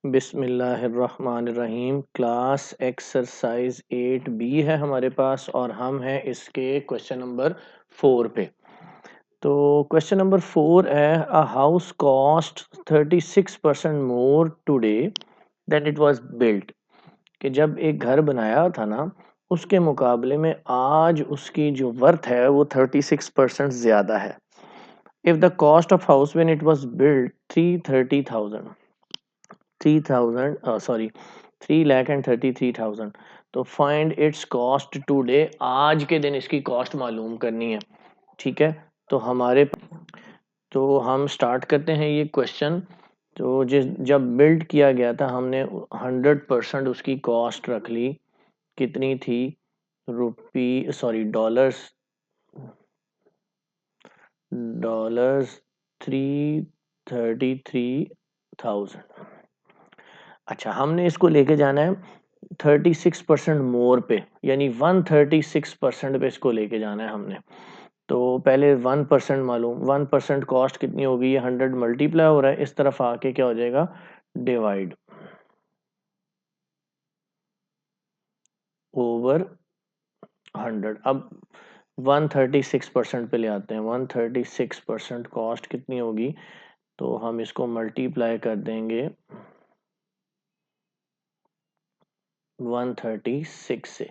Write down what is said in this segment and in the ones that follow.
बिस्मिल्लाहिर्रहमानिर्रहीम। Class exercise 8B है हमारे पास और हम हैं इसके क्वेश्चन नंबर 4 पे। तो क्वेश्चन नंबर 4 है, a house cost 36% more today than it was built. कि जब एक घर बनाया था ना, उसके मुकाबले में आज उसकी जो वर्थ है वो 36% ज़्यादा है। If the cost of house when it was built 3,33,000 तो फाइंड इट्स कॉस्ट टुडे। आज के दिन इसकी कॉस्ट मालूम करनी है। ठीक है, तो हम स्टार्ट करते हैं ये क्वेश्चन। तो जब बिल्ड किया गया था हमने 100% उसकी कॉस्ट रख ली। कितनी थी? Dollars dollars 333,000। अच्छा, हमने इसको लेके जाना है 36% मोर पे, यानी 136% पे इसको लेके जाना है हमने। तो पहले 1% मालूम, 1% कॉस्ट कितनी होगी? ये 100 मल्टीप्लाई हो रहा है, इस तरफ आके क्या हो जाएगा? Divide over 100। अब 136% पे ले आते हैं। 136% कॉस्ट कितनी होगी? तो हम इसको मल्टीप्लाई कर देंगे 136 से।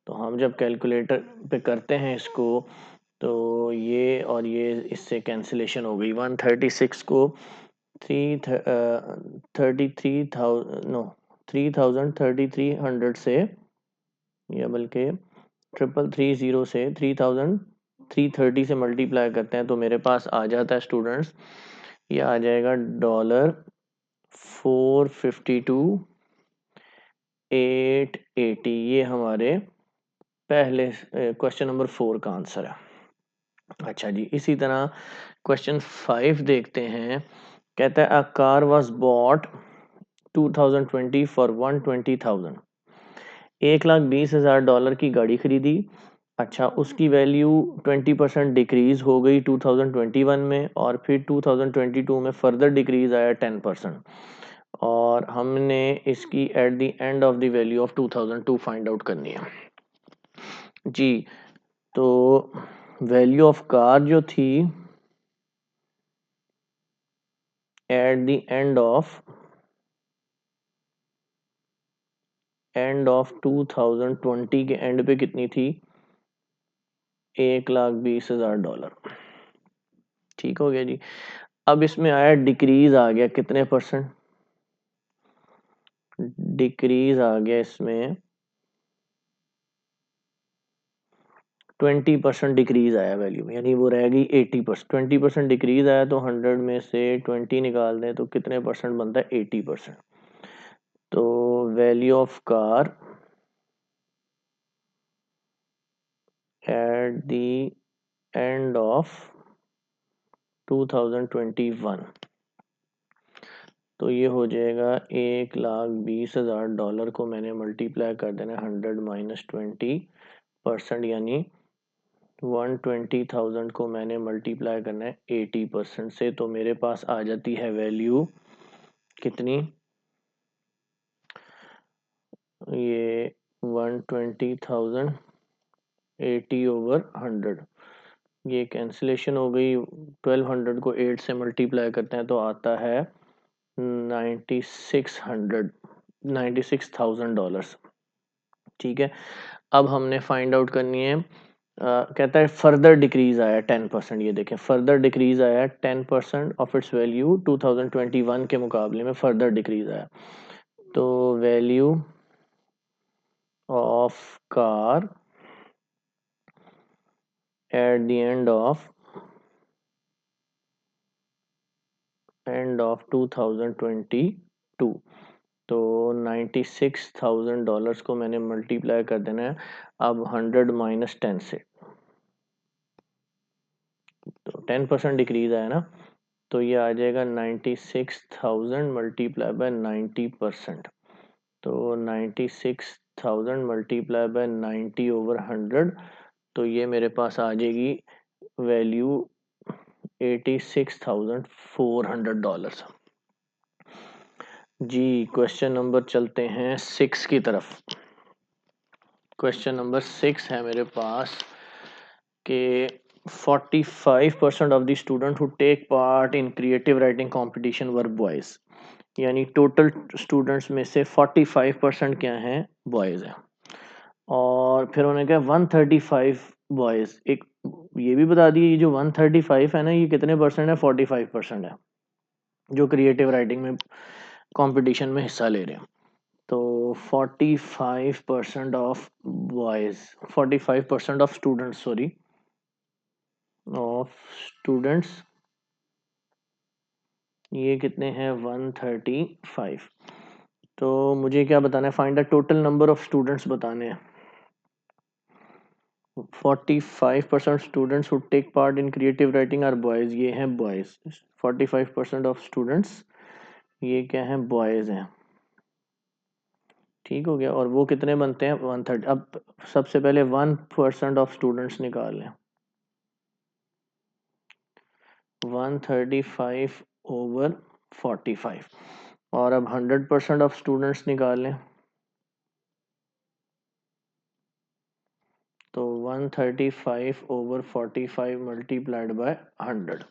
तो हम जब कैलकुलेटर पे करते हैं इसको, तो ये और ये इससे कैंसिलेशन हो गई। 136 को 3,3300 से, या बल्कि 3,330 से 3,330 से मल्टीप्लाई करते हैं तो मेरे पास आ जाता है स्टूडेंट्स, ये आ जाएगा $452,880। ये हमारे पहले क्वेश्चन नंबर 4 का आंसर है। अच्छा जी, इसी तरह क्वेश्चन 5 देखते हैं। कहता है, a car was bought 2020 for 120,000। $1,20,000 की गाड़ी खरीदी। अच्छा, उसकी वैल्यू 20% डिक्रीज हो गई 2021 में, और फिर 2022 में फर्दर डिक्रीज आया 10%। और हमने इसकी at the end of the value of 2002 find out करनी है जी। तो वैल्यू ऑफ कार जो थी एट द एंड ऑफ 2020 के एंड पे कितनी थी? $1,20,000। ठीक हो गया जी। अब इसमें आया डिक्रीज, आ गया कितने परसेंट? डिक्रीज आ गया इसमें 20% डिक्रीज आया वैल्यू में, यानी वो रह गई 80%। 20% डिक्रीज आया तो 100 में से 20 निकाल दें तो कितने परसेंट बनता है? 80%। तो value of car at the end of 2021, तो ये हो जाएगा $1,20,000 को मैंने मल्टीप्लाई कर देना 100 माइनस 20%, यानी 120,000 को मैंने मल्टीप्लाई करना है 80% से। तो मेरे पास आ जाती है वैल्यू कितनी? ये 120,000 80/100, ये कैंसिलेशन हो गई। 1200 को 8 से मल्टीप्लाई करते हैं तो आता है 96,000 ठीक है। अब हमने फाइंड आउट करनी है, कहता है फर्दर डिक्रीज आया 10%। ये देखें, फर्दर डिक्रीज आया 10% ऑफ इट्स वैल्यू 2021 के मुकाबले में फर्दर डिक्रीज आया। तो value of car at the end of 2022, तो $96,000 को मैंने मल्टीप्लाई कर देना है अब 100 माइनस 10 से। तो 10% डिक्रीज आया ना, तो ये आ जाएगा 96,000 मल्टीप्लाई बाय 90%। तो 96,000 मल्टीप्लाई बाय 90/100, तो ये मेरे पास आ जाएगी वैल्यू $86,400। जी क्वेश्चन नंबर चलते हैं 6 की तरफ। क्वेश्चन नंबर 6 है मेरे पास कि 45% of the student who take part in creative writing competition were boys. यानी टोटल स्टूडेंट्स में से 45% क्या हैं, बॉयज हैं। और फिर उन्होंने कहा 135 बॉयज। एक ये भी बता दिए, ये जो 135 है ना, ये कितने परसेंट है, 45% है जो क्रिएटिव राइटिंग में कंपटीशन में हिस्सा ले रहे हैं। तो 45% of boys, 45% of students, sorry, of students, ये कितने हैं, 135। तो मुझे क्या बताना है, find the total number of students बताने हैं। 45% students who take part in creative writing are boys, ये हैं बॉयज। 45% ऑफ स्टूडेंट्स, ये क्या हैं, बॉयज हैं। ठीक हो गया। और वो कितने बनते हैं, 130। अब सबसे पहले 1% ऑफ स्टूडेंट्स निकाल लें। 135 ओवर 45। और अब 100% ऑफ स्टूडेंट्स निकाल लें। तो 135 ओवर 45 मल्टीप्लाइड बाय 100।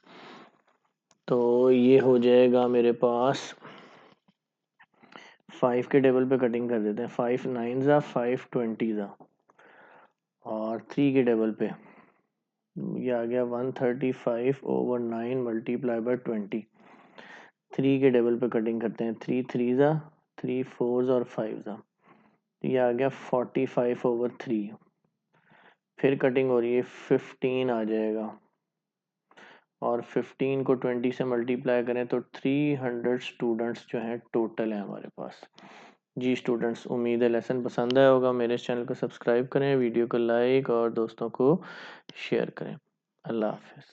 तो ये हो जाएगा मेरे पास, 5 के टेबल पे कटिंग कर देते हैं। 5 9 ज़ा, 5 20 ज़ा, और 3 के टेबल पे ये आ गया 135 ओवर 9 मल्टीप्लाई बाय 20। 3 के टेबल पे कटिंग करते हैं। 3 3 ज़ा, 3 4 और 5 ज़ा, ये आ गया 45 ओवर 3। फिर कटिंग हो रही है, 15 आ जाएगा, और 15 को 20 से मल्टीप्लाई करें तो 300 स्टूडेंट्स जो हैं टोटल है हमारे पास। जी स्टूडेंट्स, उम्मीद है लेसन पसंद आया होगा। मेरे चैनल को सब्सक्राइब करें, वीडियो को लाइक और दोस्तों को शेयर करें। अल्लाह हाफिज़।